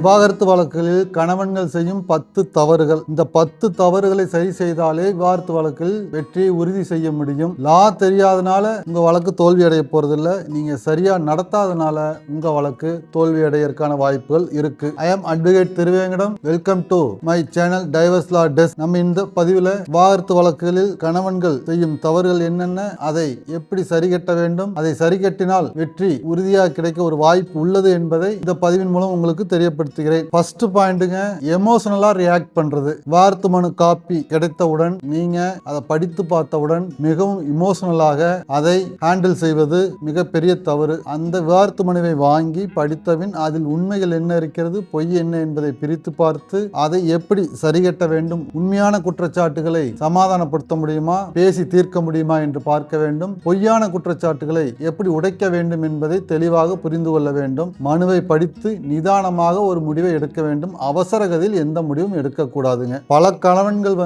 விவாகரத்து வழக்குகளில் கணவன்கள் செய்யும் 10 தவறுகள். இந்த 10 தவறுகளை சரி செய்தாலே விவாகரத்து வழக்கில் வெற்றியை உறுதி செய்ய முடியும். லா தெரியாதனால உங்க வழக்கு தோல்வி அடைய போறதில்ல. நீங்க சரியா நடத்தாதனால உங்க வழக்கு தோல்வி அடையறதுக்கான வாய்ப்புகள் இருக்கு. I am advocate Thiruvengadam. Welcome to my channel divorce law desk. நம்ம இந்த பதிவுல விவாகரத்து வழக்குகளில் கணவன்கள் செய்யும் தவறுகள் என்னென்ன, அதை எப்படி சரி கட்ட வேண்டும், அதை சரி கட்டினால் வெற்றி உறுதியாக கிடைக்க ஒரு வாய்ப்பு உள்ளது என்பதை இந்த பதிவின் மூலம் உங்களுக்கு தெரியப்படுத்துகிறேன். ஃபர்ஸ்ட் பாயிண்ட்ங்க, எமோஷனலா ரியாக்ட் பண்றது. விவாகரத்து மனு காப்பி கிடைத்தவுடன் நீங்க அதை படித்து பார்த்தவுடன் மிகவும் இமோஷனலாக அதை ஹேண்டில் செய்வது மிகப்பெரிய தவறு. அந்த விவாகரத்து மனுவை வாங்கி படித்தபின் அதில் உண்மைகள் என்ன இருக்கிறது, பொய் என்ன என்பதை பிரித்து பார்த்து அதை எப்படி சரிகட்ட வேண்டும், உண்மையான குற்றச்சாட்டுகளை சமாதானப்படுத்த முடியுமா, பேசி தீர்க்க முடியுமா என்று பார்க்க வேண்டும். பொய்யான குற்றச்சாட்டுகளை எப்படி உடைக்க வேண்டும் என்பதை தெளிவாக புரிந்து கொள்ள வேண்டும். மனுவை படித்து நிதானமாக ஒரு முடிவை எடுக்க வேண்டும். அவசர கதியில் எந்த முடிவும் எடுக்கக்கூடாதுங்க. பல கணவன்கள்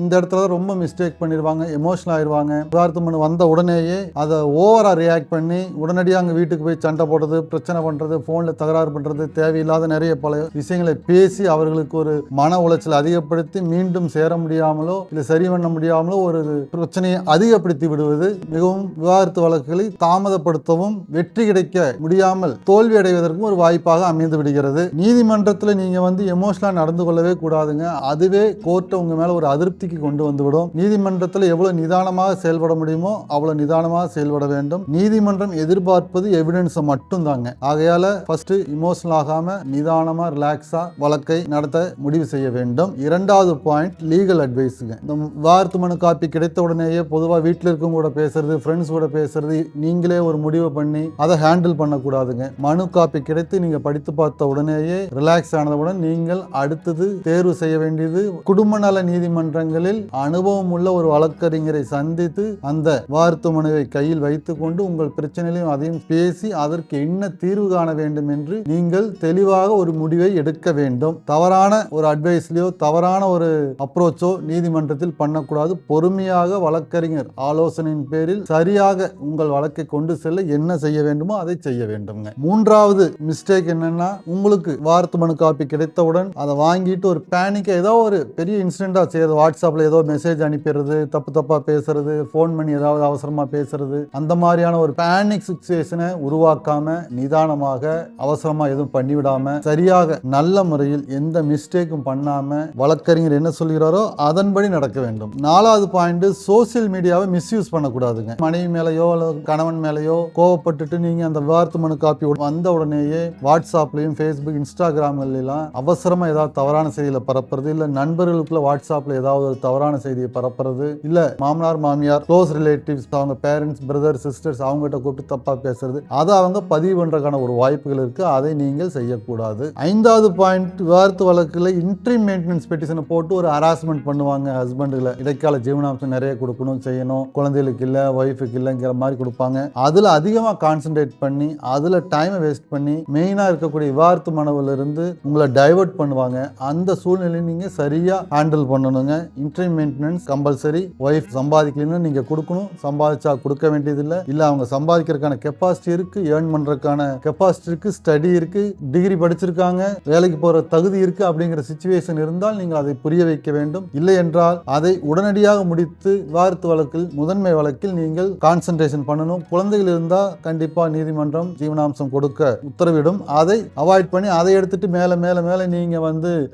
இந்த இடத்துல ரொம்ப மிஸ்டேக் பண்ணிடுவாங்க, எமோஷனல் ஆயிடுவாங்க. விவாகரத்து மனு வந்த உடனேயே அதை ஓவரா ரியாக்ட் பண்ணி உடனடியாக அங்கே வீட்டுக்கு போய் சண்டை போடுறது, பிரச்சனை பண்றது, போன்ல தகராறு பண்றது, தேவையில்லாத நிறைய பல விஷயங்களை பேசி அவர்களுக்கு ஒரு மன உளைச்சல் அதிகப்படுத்தி மீண்டும் சேர முடியாமலோ இல்லை சரி பண்ண முடியாமலோ ஒரு பிரச்சனையை அதிகப்படுத்தி விடுவது மிகவும் விவாகரத்து வழக்குகளை தாமதப்படுத்தவும் வெற்றி கிடைக்க முடியாமல் தோல்வி அடைவதற்கும் ஒரு வாய்ப்பாக அமைந்து விடுகிறது. நீதிமன்றத்தில் நீங்க எமோஷனலா நடந்து கொள்ளவே கூடாதுங்க. அதுவே கோர்ட்டை உங்க மேல ஒரு அதிருப்திக்கு கொண்டு வந்துவிடும். நீதிமன்றத்தில் எவ்வளவு நிதானமாக செயல்பட முடியுமோ அவ்வளவு நிதானமாக செயல்பட வேண்டும். நீதிமன்றம் எதிர்பார்ப்பது எவிடன்ஸ் மட்டும் தாங்க. ஆகையால ஃபர்ஸ்ட் இமோஷனல் ஆகாம நிதானமா ரிலாக்ஸா வழக்கை நடத்த முடிவு செய்ய வேண்டும். இரண்டாவது பாயிண்ட், லீகல் அட்வைஸுங்க. இந்த விவாகரத்து மனு காப்பி கிடைத்த உடனேயே பொதுவாக வீட்டில் இருக்கவங்க கூட பேசுறது, ஃப்ரெண்ட்ஸ் கூட பேசுறது, நீங்களே ஒரு முடிவை பண்ணி அதை ஹேண்டில் பண்ணக்கூடாதுங்க. மனு காப்பி கிடைத்து நீங்க படித்து பார்த்த உடனேயே ரிலாக்ஸ் ஆனதுடன் நீங்கள் அடுத்தது தேர்வு செய்ய வேண்டியது குடும்ப நல நீதிமன்றங்களில் அனுபவம் உள்ள ஒரு வழக்கறிஞரை சந்தித்து அந்த விவாகரத்து மனுவை கையில் வைத்துக் கொண்டு உங்கள் பிரச்சனைகளையும் அதையும் பேசி அதற்கு என்ன தீர்வு காண வேண்டும் என்று நீங்கள் தெளிவாக ஒரு முடிவை எடுக்க வேண்டும். தவறான ஒரு அட்வைஸ்லயோ தவறான ஒரு அப்ரோச்சோ நீதிமன்றத்தில் பண்ணக்கூடாது. பொறுமையாக வழக்கறிஞர் ஆலோசனையின் பேரில் சரியாக உங்கள் வழக்கை கொண்டு செல்ல என்ன செய்ய வேண்டுமோ அதை செய்ய வேண்டும்ங்க. மூன்றாவது மிஸ்டேக் என்னன்னா, உங்களுக்கு விவாகரத்து மனு காப்பி கிடைத்தவுடன் அதை வாங்கிட்டு ஒரு பேனிக்கா ஏதோ ஒரு பெரிய இன்சிடென்டா செய்யறது, வாட்ஸ்அப்ல ஏதோ மெசேஜ் அனுப்பிடுறது, தப்பா பேசுறது, போன் பண்ணி ஏதாவது அவசரமா பேசுறது, அந்த மாதிரியான ஒரு பேனிக் சிச்சுவேஷனை உருவாக்காம நிதானமாக அவசரமா எதுவும் பண்ணிவிடாம சரியாக நல்ல முறையில் எந்த மிஸ்டேக்கும் பண்ணாம வழக்கறிஞர் என்ன சொல்கிறாரோ அதன்படி நடக்க வேண்டும். நாலாவது பாயிண்ட், சோசியல் மீடியாவை மிஸ்யூஸ் பண்ணக்கூடாதுங்க. மனைவி மேலேயோ கணவன் மேலேயோ கோவப்பட்டுட்டு நீங்க அந்த விவாகரத்து மனு காப்பி வந்த உடனேயே வாட்ஸ்அப்லயும் ஃபேஸ்புக் இன்ஸ்டாகிராம்லாம் அவசரமா ஏதாவது தவறான செய்திகளை பரப்புறது, இல்ல நண்பர்களுக்குள்ள வாட்ஸ்அப்ல ஏதாவது ஒரு தவறான செய்தியை பரப்புறது, இல்ல மாமனார் மாமியார் க்ளோஸ் ரிலேட்டிவ்ஸ் அவங்க பேரண்ட்ஸ் பிரதர் சிஸ்டர்ஸ் அவங்ககிட்ட கூப்பிட்டு தப்பா பேசுறது, அதை அவங்க பதிவு பண்றதுக்கான ஒரு வாய்ப்புகள் இருக்கு. அதை நீங்கள் செய்யக்கூடாது. ஐந்தாவது பாயிண்ட், விவாகரத்து வழக்குல இன்ட்ரீம் மெயின்டெனன்ஸ் பெட்டிஷனை போட்டு ஒரு ஹராஸ்மெண்ட் பண்ணுவாங்க. ஹஸ்பண்டுல இடைக்கால ஜீவனாம்சம் நிறைய கொடுக்கணும், செய்யணும், குழந்தைகளுக்கு இல்ல ஒய்ஃபுக்கு இல்லைங்கிற மாதிரி கொடுப்பாங்க. அதுல அதிகமா கான்சென்ட்ரேட் பண்ணி அதுல டைமை வேஸ்ட் பண்ணி மெயினா இருக்கக்கூடிய விவாகரத்து மனுவில இருந்து உங்களை டைவர்ட் பண்ணுவாங்க. அந்த சூழ்நிலையை நீங்க சரியா ஹேண்டில் பண்ணணுங்க. Interim maintenance compulsory. ஒய்ஃப் சம்பாதிக்கலன்னு நீங்க கொடுக்கணும், சம்பாதிச்சா கொடுக்க வேண்டியது இல்ல அவங்க சம்பாதிக்கிறதுக்கான கெப்பாசிட்டி இருக்கு, ஏர்ன் பண்றதுக்கான கெப்பாசிட்டி இருக்கு, ஸ்டடி இருக்கு, டிகிரி படிச்சிருக்காங்க, வேலைக்கு போற தகுதி இருக்கு அப்படிங்கிற சிச்சுவேஷன் இருந்தால் நீங்கள் அதை புரிய வைக்க வேண்டும். இல்லை என்றால் அதை உடனடியாக முடித்து விவாகரத்து வழக்கில் முதன்மை வழக்கில் நீங்கள் கான்சென்ட்ரேஷன் பண்ணணும். குழந்தைகள் இருந்தா கண்டிப்பா நீதிமன்றம் ஜீவனாம்சம் கொடுக்க உத்தரவிடும். அதை அவாய்ட் பண்ணி அதை எடுத்துட்டு மேல மேல மேல நீங்க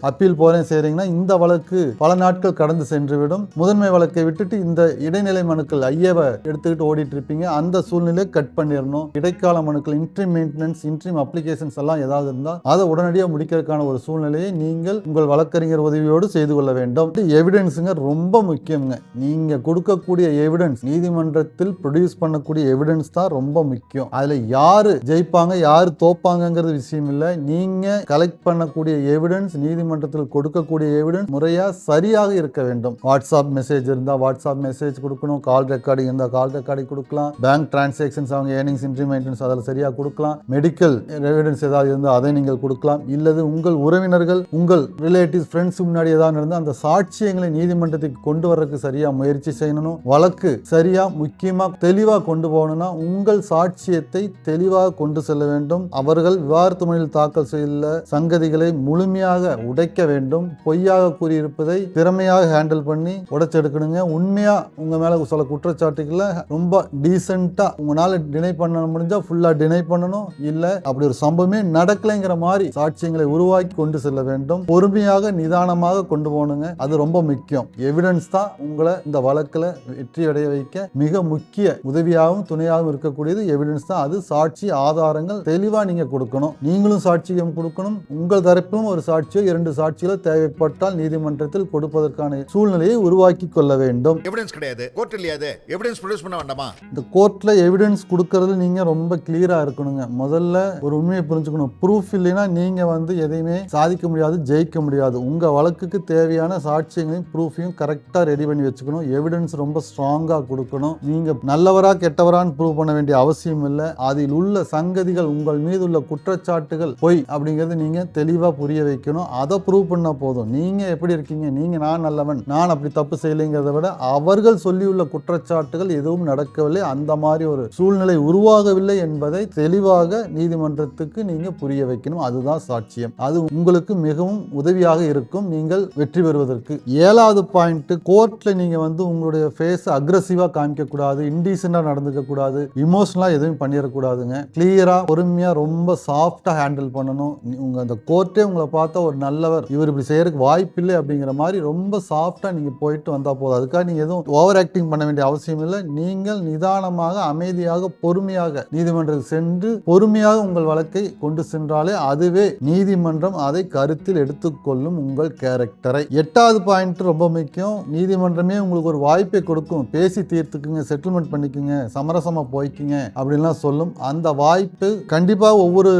அப்பீல் போறேன் செய்றீங்கன்னா இந்த வழக்கு பல நாட்கள் கடந்து சென்று விடும். முதன்மை வழக்கை விட்டுட்டு இந்த இடைநிலை மனுக்கள் ஐஏவை எடுத்துக்கிட்டு ஓடிட்டு இருப்பீங்க. அந்த சூழ்நிலையை கட் பண்ணிடணும். இடைக்கால மனுக்கள் இன்ட்ரீம் மெயின்டெனன்ஸ் இன்ட்ரீம் அப்ளிகேஷன்ஸ் எல்லாம் ஏதாவது இருந்தால் அதை உடனடியாக முடிக்கிறதுக்கான ஒரு சூழ்நிலையை நீங்கள் உங்கள் வழக்கறிஞர் உதவியோடு செய்து கொள்ள வேண்டும். எவிடன்ஸுங்க ரொம்ப முக்கியங்க. நீங்க கொடுக்கக்கூடிய எவிடன்ஸ், நீதிமன்றத்தில் ப்ரொடியூஸ் பண்ணக்கூடிய எவிடன்ஸ் தான் ரொம்ப முக்கியம். அதுல யாரு ஜெயிப்பாங்க யாரு தோப்பாங்கிறது விஷயம் இல்லை. நீங்க கலெக்ட் பண்ணக்கூடிய எவிடன்ஸ், நீதிமன்றத்தில் கொடுக்கக்கூடிய எவிடன்ஸ் முறையா சரியாக இருக்க வேண்டும். வாட்ஸ்அப் மெசேஜ் இருந்தா வாட்ஸ்அப் மெசேஜ் கொடுக்கணும், கால் ரெக்கார்டிங் இருந்தா கால் ரெக்கார்டிங் கொடுக்கலாம், பேங்க் டிரான்சாக்ஷன்ஸ் அவங்க ஏர்னிங்ஸ் இன்ட்ரீம் மெயின்டெனன்ஸ் அதில் சரியா கொடுக்கலாம், மெடிக்கல் எவிடன்ஸ் ஏதாவது இருந்தால் அதை நீங்கள் கொடுக்கலாம். இல்லது உங்கள் உறவினர்கள் உங்கள் ரிலேட்டிவ்ஸ் ஃப்ரெண்ட்ஸ் முன்னாடி ஏதாவது இருந்தால் அந்த சாட்சியங்களை நீதிமன்றத்துக்கு கொண்டு வர்றதுக்கு சரியா முயற்சி செய்யணும். வழக்கு சரியா முக்கியமா தெளிவா கொண்டு போகணும்னா உங்கள் சாட்சியத்தை தெளிவாக கொண்டு செல்ல வேண்டும். அவர்கள் விவாகரத்து மனுவில் தாக்கல் செய்யல உள்ள சங்கதிகளை முழுமையாக உடைக்க வேண்டும். பொய்யாக கூறியிருப்பதை திறமையாக ஹேண்டில் பண்ணி உடைச்செடுக்கணுங்க. உண்மையா உங்க மேல சில குற்றச்சாட்டுகளை ரொம்ப டீசெண்டா உங்களால டினை பண்ண முடிஞ்சா ஃபுல்லா டினை பண்ணணும். இல்ல அப்படி ஒரு சம்பவமே நடக்கலைங்கிற மாதிரி சாட்சியங்களை உருவாக்கி கொண்டு செல்ல வேண்டும். பொறுமையாக நிதானமாக கொண்டு போகணுங்க. அது ரொம்ப முக்கியம். எவிடன்ஸ் தான் உங்களை இந்த வழக்குல வெற்றி அடைய வைக்க மிக முக்கிய உதவியாகவும் துணையாகவும் இருக்கக்கூடியது எவிடன்ஸ் தான். அது சாட்சி ஆதாரங்கள் தெளிவா நீங்க கொடுக்கணும். நீங்களும் சாட்சியம் கொடுக்கணும். உங்கள் தரப்பிலும் ஒரு சாட்சியோ 2 சாட்சிகளோ தேவைப்பட்டால் நீதிமன்றத்தில் கொடுப்பதற்கான சூழ்நிலையை உருவாக்கி கொள்ள வேண்டும். எவிடன்ஸ் கிடையாது, கோர்ட் இல்லையாது, எவிடன்ஸ் ப்ரொடியூஸ் பண்ண வேண்டாமா? இந்த கோர்ட்ல எவிடன்ஸ் கொடுக்கறது நீங்க ரொம்ப கிளியரா இருக்கணுங்க. முதல்ல ஒரு உண்மையை புரிஞ்சுக்கணும். ப்ரூஃப் இல்லைன்னா நீங்க எதையுமே சாதிக்க முடியாது, ஜெயிக்க முடியாது. உங்க வழக்குக்கு தேவையான சாட்சியங்களையும் ப்ரூஃபையும் கரெக்டா ரெடி பண்ணி வச்சுக்கணும். எவிடன்ஸ் ரொம்ப ஸ்ட்ராங்கா கொடுக்கணும். நீங்க நல்லவரா கெட்டவரான்னு ப்ரூவ் பண்ண வேண்டிய அவசியம் இல்லை. அதில் உள்ள சங்கதிகள், உங்கள் மீது உள்ள குற்றச்சாட்டுகள் பொய் அப்படிங்கறது நீங்க தெளிவா புரிய வைக்கணும். அதை ப்ரூவ் பண்ண போதும். நீங்க எப்படி இருக்கீங்க, நீங்க நான் நல்லவன், நான் அப்படி தப்பு செய்யலைங்கிறத விட அவர்கள் சொல்லியுள்ள குற்றச்சாட்டுகள் எதுவும் நடக்கவில்லை, அந்த மாதிரி ஒரு சூழ்நிலை உருவாகவில்லை என்பதை தெளிவாக நீதிமன்றத்துக்கு நீங்க புரிய வைக்கணும். அதுதான் சாட்சியம். அது உங்களுக்கு மிகவும் உதவியாக இருக்கும் நீங்கள் வெற்றி பெறுவதற்கு. 7வது பாயிண்ட், கோர்ட்ல நீங்க உங்களுடைய ஃபேஸ் அக்ரெசிவா காமிக்க கூடாது, இன்டீசென்டா நடந்துக்க கூடாது, இமோஷனலா எதுவும் பண்ணிடக்கூடாதுங்க. கிளியரா பொறுமையா ரொம்ப சாஃப்டா ஹேண்டில் பண்ணணும். உங்க அந்த கோர்ட்டே உங்களை பார்த்தா ஒரு நல்லவர், இவர் இப்படி செய்யறதுக்கு வாய்ப்பு இல்லை அப்படிங்கிற மாதிரி ரொம்ப சாஃப்டா நீங்க போயிட்டு வந்தா போதும். அதுக்காக நீங்க எதுவும் ஓவர் ஆக்டிங் பண்ண வேண்டிய அவசியம் இல்லை. நீங்கள் நிதானமாக அமைதியாக பொறுமையாக நீதிமன்றத்தில் சென்று பொறுமையாக உங்கள் வழக்கை கொண்டு சென்றாலே அதுவே நீதிமன்றம் அதை கருத்தில் எடுத்துக்கொள்ளும் உங்கள் கேரக்டரை. 8வது பாயிண்ட் ரொம்ப முக்கியம். நீதிமன்றமே உங்களுக்கு ஒரு வாய்ப்பை கொடுக்கும். பேசி தீர்த்துக்குங்க, செட்டில்மெண்ட் பண்ணிக்குங்க, சமரசமா போய்க்குங்க அப்படின்லாம் சொல்லும். அந்த வாய்ப்பு கண்டிப்பாக ஒவ்வொரு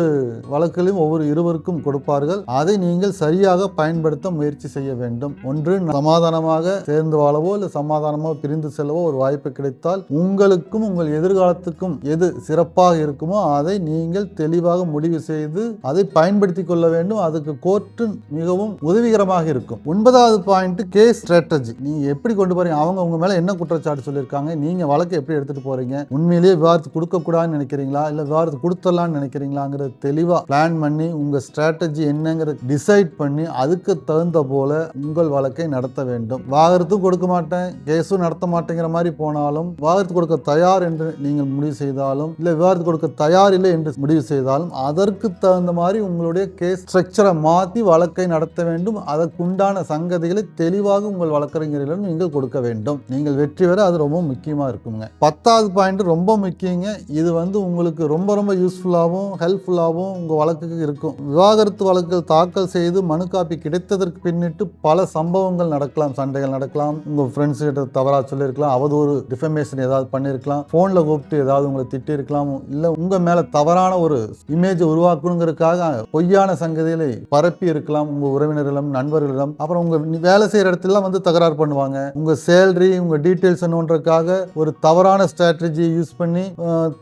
வழக்கிலும் ஒவ்வொரு இருவருக்கும் கொடுப்பார்கள். அதை நீங்கள் சரியாக பயன்படுத்த முயற்சி செய்ய வேண்டும். ஒன்று, சமாதானமாக சேர்ந்து வாழவோ இல்லை சமாதானமாக பிரிந்து செல்லவோ ஒரு வாய்ப்பு கிடைத்தால் உங்களுக்கும் உங்கள் எதிர்காலத்துக்கும் எது சிறப்பாக இருக்குமோ அதை நீங்கள் தெளிவாக முடிவு செய்து அதை பயன்படுத்தி கொள்ள வேண்டும். அதுக்கு கோர்ட்டு மிகவும் உதவிகரமாக இருக்கும். 9வது பாயிண்ட், கேஸ் ஸ்ட்ராட்டஜி. நீங்க எப்படி கொண்டு போறீங்க, அவங்க உங்க மேல என்ன குற்றச்சாட்டு சொல்லியிருக்காங்க, நீங்க வழக்கை எப்படி எடுத்துட்டு போறீங்க, உண்மையிலேயே விவாதத்து கொடுக்க கூடாதுன்னு நினைக்கிறீங்களா இல்ல விவாதத்து கொடுத்துடலாம்னு நினைக்கிறீங்களாங்கிறது தெளிவா பிளான் பண்ணி உங்க ஸ்ட்ராட்டஜி என்னங்கிறத டிசைட் பண்ணி அதுக்கு தகுந்த போல உங்கள் வழக்கை நடத்த வேண்டும். விவாகரத்தும் கொடுக்க மாட்டேன், கேஸும் நடத்த மாட்டேங்கிற மாதிரி போனாலும், விவாகரத்து கொடுக்க தயார் என்று நீங்கள் முடிவு செய்தாலும் இல்ல விவாகரத்து கொடுக்க தயார் இல்லை என்று முடிவு செய்தாலும் அதற்கு தகுந்த மாதிரி உங்களுடைய கேஸ் ஸ்ட்ரக்சரை மாற்றி வழக்கை நடத்த வேண்டும். அதற்குண்டான சங்கதிகளை தெளிவாக உங்கள் வழக்கறிஞர்களிடம் நீங்கள் கொடுக்க வேண்டும். நீங்கள் வெற்றி பெற அது ரொம்ப முக்கியமா இருக்குங்க. 10வது பாயிண்ட் ரொம்ப முக்கியங்க. இது உங்களுக்கு ரொம்ப ரொம்ப யூஸ்ஃபுல்லாகவும் ஹெல்ப்ஃபுல்லாகவும் உங்க வழக்குக்கு இருக்கும். விவாகரத்து வழக்குகள் தாக்கல் செய்து மனு காப்பி கிடைத்ததற்கு பின்னிட்டு பல சம்பவங்கள் நடக்கலாம், சண்டைகள் நடக்கலாம், உங்க ஃப்ரெண்ட்ஸ் கிட்ட தவறா சொல்லியிருக்கலாம், அவதூறு டிஃபமேஷன் ஏதாவது பண்ணியிருக்கலாம், போன்ல கூப்பிட்டு ஏதாவது உங்களை திட்டி இருக்கலாம், இல்ல உங்க மேல தவறான ஒரு இமேஜ் உருவாக்கணுங்கிறதுக்காக பொய்யான சங்கதிகளை பரப்பி இருக்கலாம் உங்க உறவினர்களிடம், நண்பர்களிடம். அப்புறம் உங்க வேலை செய்யற இடத்துல தகராறு பண்ணுவாங்க. உங்க சேலரி, உங்க டீடைல்ஸ் என்னன்றதுக்காக ஒரு தவறான ஸ்ட்ராட்டஜி யூஸ் பண்ணி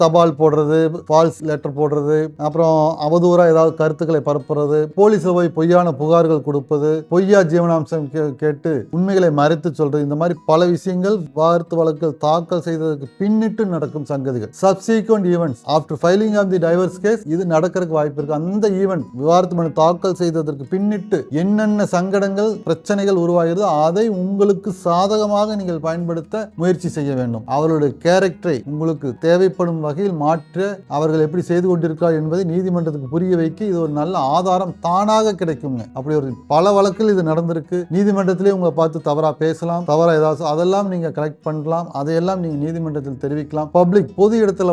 தபால் போடுறது, ஃபால்ஸ் லெட்டர் போடுறது, அப்புறம் அவதூறா ஏதாவது கருத்துக்களை பரப்புறது, போலீஸ்ல போய் பொய்யான புகார்கள் கொடுப்பது, பொய்யா ஜீவனாம்சம் கேட்டு உண்மைகளை மறைத்து சொல்றது, இந்த மாதிரி பல விஷயங்கள் விவாகரத்து வழக்குகள் தாக்கல் செய்ததற்கு பின்னிட்டு நடக்கும் சங்கதிகள். Subsequent events after filing of the divorce case, இது நடக்கிறதுக்கு வாய்ப்பு இருக்கு. அந்த ஈவென்ட் விவாகரத்து மனு தாக்கல் செய்ததற்கு பின்னிட்டு என்னென்ன சங்கடங்கள் பிரச்சனைகள் உருவாகிறது அதை உங்களுக்கு சாதகமாக நீங்கள் பயன்படுத்த முயற்சி செய்ய வேண்டும். அவர்களுடைய கேரக்டரை உங்களுக்கு தேவைப்படும் வகையில் மாற்ற அவர்கள் எப்படி செய்து கொண்டிருக்கிறார் என்பதை நீதிமன்றத்துக்கு புரிய வைக்க இது ஒரு நல்ல ஆதாரம் தானாக கிடைக்குங்க. அப்படி ஒரு பல வழக்கில் இது நடந்திருக்கு. நீதிமன்றத்திலே உங்களை பார்த்து தவறா பேசலாம், தவறா ஏதாவது அதெல்லாம் நீங்க கரெக்ட் பண்ணலாம். அதையெல்லாம் நீங்க நீதிமன்றத்தில் தெரிவிக்கலாம். பப்ளிக் பொது இடத்துல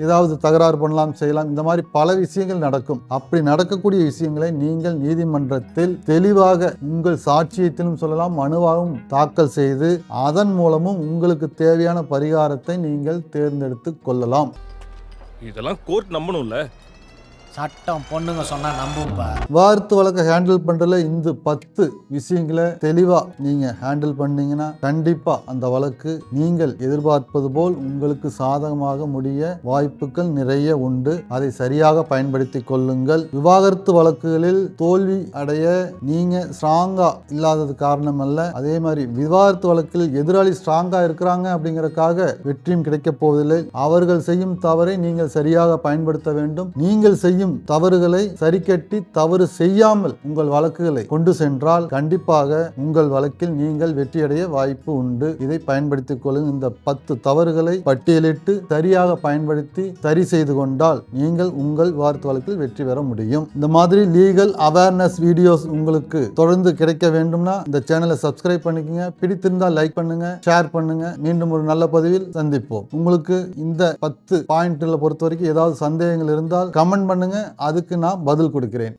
ஏதாவது தகராறு பண்ணலாம், செய்யலாம். இந்த மாதிரி பல விஷயங்கள் நடக்கும். அப்படி நடக்கக்கூடிய விஷயங்களை நீங்கள் நீதிமன்றத்தில் தெளிவாக உங்கள் சாட்சியத்திலும் சொல்லலாம், மனுவாகவும் தாக்கல் செய்து அதன் மூலமும் உங்களுக்கு தேவையான பரிகாரத்தை நீங்கள் தேர்ந்தெடுத்து கொள்ளலாம். இதெல்லாம் கோர்ட் நம்பணும்ல. சட்டம் பொண்ணுங்க சொன்னா நம்பும்பா. விவாகரத்து வழக்கை ஹேண்டில் பண்றதுல இந்த 10 விஷயங்களை தெளிவா நீங்க ஹேண்டில் பண்ணீங்கன்னா கண்டிப்பா அந்த வழக்கு நீங்கள் எதிர்பார்ப்பது போல் உங்களுக்கு சாதகமாக முடிய வாய்ப்புகள் நிறைய உண்டு. அதை சரியாக பயன்படுத்தி கொள்ளுங்கள். விவாகரத்து வழக்குகளில் தோல்வி அடைய நீங்க ஸ்ட்ராங்கா இல்லாதது காரணம் அல்ல. அதே மாதிரி விவாகரத்து வழக்கில் எதிராளி ஸ்ட்ராங்கா இருக்கிறாங்க அப்படிங்கறதுக்காக வெற்றியும் கிடைக்க போவதில்லை. அவர்கள் செய்யும் தவறை நீங்கள் சரியாக பயன்படுத்த வேண்டும். நீங்கள் செய்யும் செய்யும் தவறுகளை சரிக்கட்டி தவறு செய்யாமல் உங்கள் வழக்குகளை கொண்டு சென்றால் கண்டிப்பாக உங்கள் வழக்கில் நீங்கள் வெற்றியடைய வாய்ப்பு உண்டு. இதை பயன்படுத்திக் கொள்ளும். இந்த 10 தவறுகளை பட்டியலிட்டு சரியாக பயன்படுத்தி சரி செய்து கொண்டால் நீங்கள் உங்கள் விவாகரத்து வழக்கில் வெற்றி பெற முடியும். இந்த மாதிரி லீகல் அவேர்னஸ் வீடியோஸ் உங்களுக்கு தொடர்ந்து கிடைக்க வேண்டும்னா இந்த சேனலை சப்ஸ்கிரைப் பண்ணிக்கங்க. பிடித்திருந்தால் லைக் பண்ணுங்க, ஷேர் பண்ணுங்க. மீண்டும் ஒரு நல்ல பதிவில் சந்திப்போம். உங்களுக்கு இந்த 10 பாயிண்ட்ல பொறுத்த வரைக்கும் ஏதாவது சந்தேகங்கள் இருந்தால் கமெண்ட் பண்ணுங்க, அதுக்கு நான் பதில் கொடுக்கிறேன்.